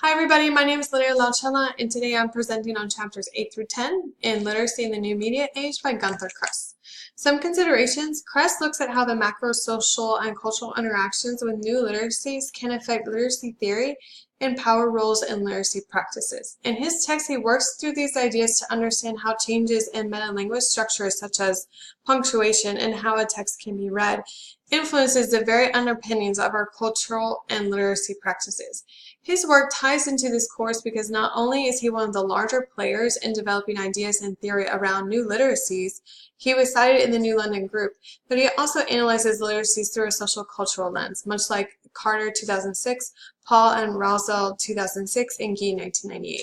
Hi everybody, my name is Lydia Lauchella, and today I'm presenting on chapters 8 through 10 in Literacy in the New Media Age by Gunther Kress. Some considerations: Kress looks at how the macro social and cultural interactions with new literacies can affect literacy theory and power roles in literacy practices. In his text, he works through these ideas to understand how changes in metalinguist structures such as punctuation and how a text can be read influences the very underpinnings of our cultural and literacy practices. His work ties into this course because not only is he one of the larger players in developing ideas and theory around new literacies, he was cited in the New London Group, but he also analyzes literacies through a social cultural lens, much like Carter 2006, Paul and Rosell 2006, and Gee 1998.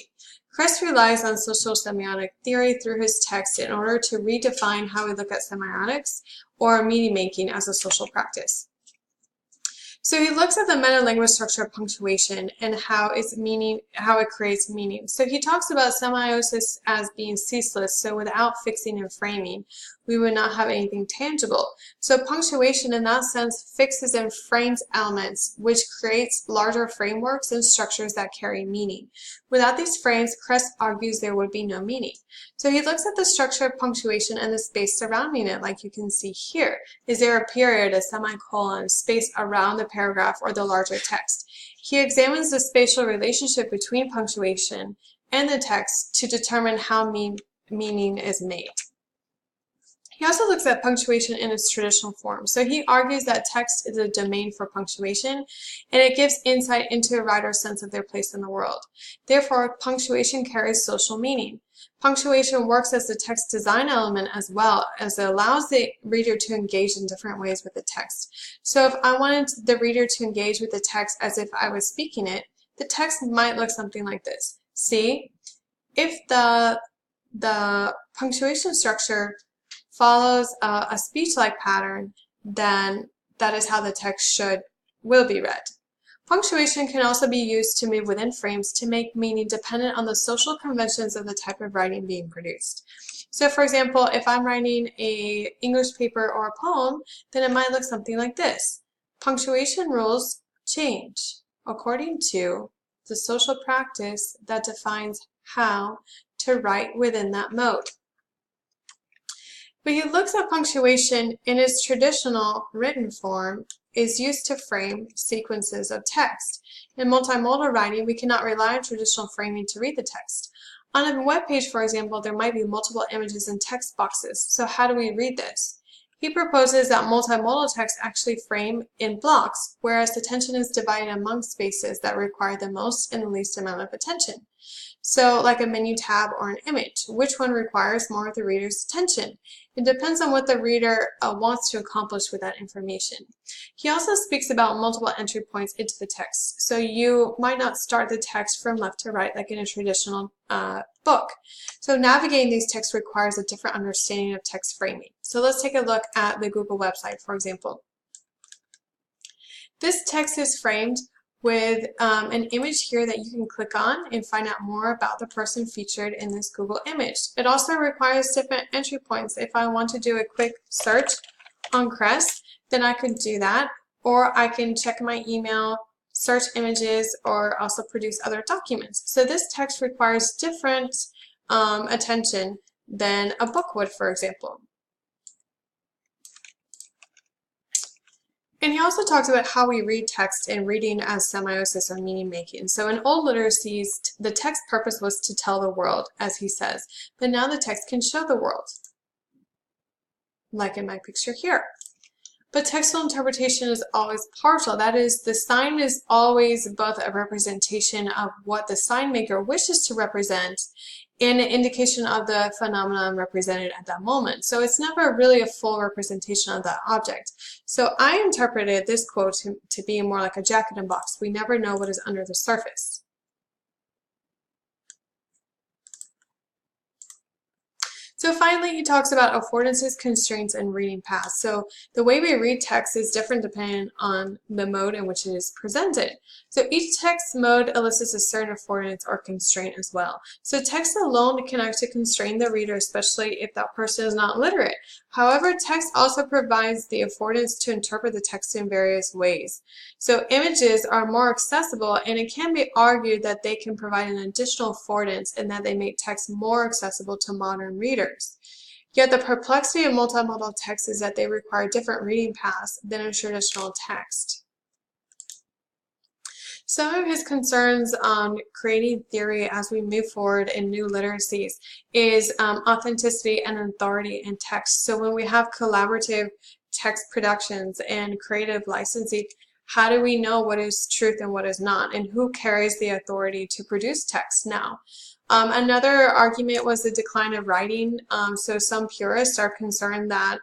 Kress relies on social semiotic theory through his text in order to redefine how we look at semiotics or meaning making as a social practice. So he looks at the metalinguist structure of punctuation and how it creates meaning. So he talks about semiosis as being ceaseless, so without fixing and framing, we would not have anything tangible. So punctuation in that sense fixes and frames elements, which creates larger frameworks and structures that carry meaning. Without these frames, Kress argues there would be no meaning. So he looks at the structure of punctuation and the space surrounding it, like you can see here. Is there a period, a semicolon, space around the paragraph or the larger text? He examines the spatial relationship between punctuation and the text to determine how meaning is made. He also looks at punctuation in its traditional form. So he argues that text is a domain for punctuation, and it gives insight into a writer's sense of their place in the world. Therefore, punctuation carries social meaning. Punctuation works as the text design element as well, as it allows the reader to engage in different ways with the text. So if I wanted the reader to engage with the text as if I was speaking it, the text might look something like this. See, if the punctuation structure follows a speech-like pattern, then that is how the text will be read. Punctuation can also be used to move within frames to make meaning dependent on the social conventions of the type of writing being produced. So for example, if I'm writing an English paper or a poem, then it might look something like this. Punctuation rules change according to the social practice that defines how to write within that mode. But he looks at punctuation in its traditional written form is used to frame sequences of text. In multimodal writing, we cannot rely on traditional framing to read the text. On a web page, for example, there might be multiple images and text boxes. So how do we read this? He proposes that multimodal text actually frame in blocks, whereas attention is divided among spaces that require the most and the least amount of attention. So like a menu tab or an image, which one requires more of the reader's attention? It depends on what the reader wants to accomplish with that information. He also speaks about multiple entry points into the text. So you might not start the text from left to right like in a traditional book. So navigating these texts requires a different understanding of text framing. So let's take a look at the Google website, for example. This text is framed with an image here that you can click on and find out more about the person featured in this Google image. It also requires different entry points. If I want to do a quick search on Kress, then I could do that, or I can check my email, search images, or also produce other documents. So this text requires different attention than a book would, for example. And he also talks about how we read text and reading as semiosis or meaning making. So in old literacies, the text purpose was to tell the world, as he says, but now the text can show the world, like in my picture here. But textual interpretation is always partial. That is, the sign is always both a representation of what the sign maker wishes to represent and an indication of the phenomenon represented at that moment. So it's never really a full representation of that object. So I interpreted this quote to be more like a jack-in-the-box. We never know what is under the surface. So So finally, he talks about affordances, constraints, and reading paths. So the way we read text is different depending on the mode in which it is presented. So each text mode elicits a certain affordance or constraint as well. So text alone can actually constrain the reader, especially if that person is not literate. However, text also provides the affordance to interpret the text in various ways. So images are more accessible, and it can be argued that they can provide an additional affordance in that they make text more accessible to modern readers. Yet the perplexity of multimodal text is that they require different reading paths than a traditional text. Some of his concerns on creating theory as we move forward in new literacies is authenticity and authority in text. So when we have collaborative text productions and creative licensing, how do we know what is truth and what is not, and who carries the authority to produce text now? Another argument was the decline of writing. So some purists are concerned that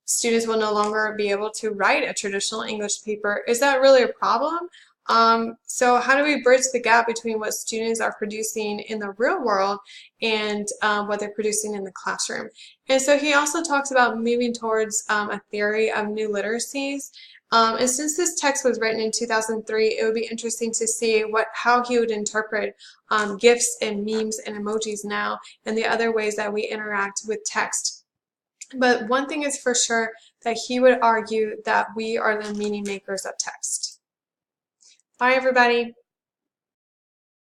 students will no longer be able to write a traditional English paper. Is that really a problem? So how do we bridge the gap between what students are producing in the real world and what they're producing in the classroom? And so he also talks about moving towards a theory of new literacies. And since this text was written in 2003, it would be interesting to see how he would interpret GIFs and memes and emojis now and the other ways that we interact with text. But one thing is for sure, that he would argue that we are the meaning makers of text. Bye, everybody.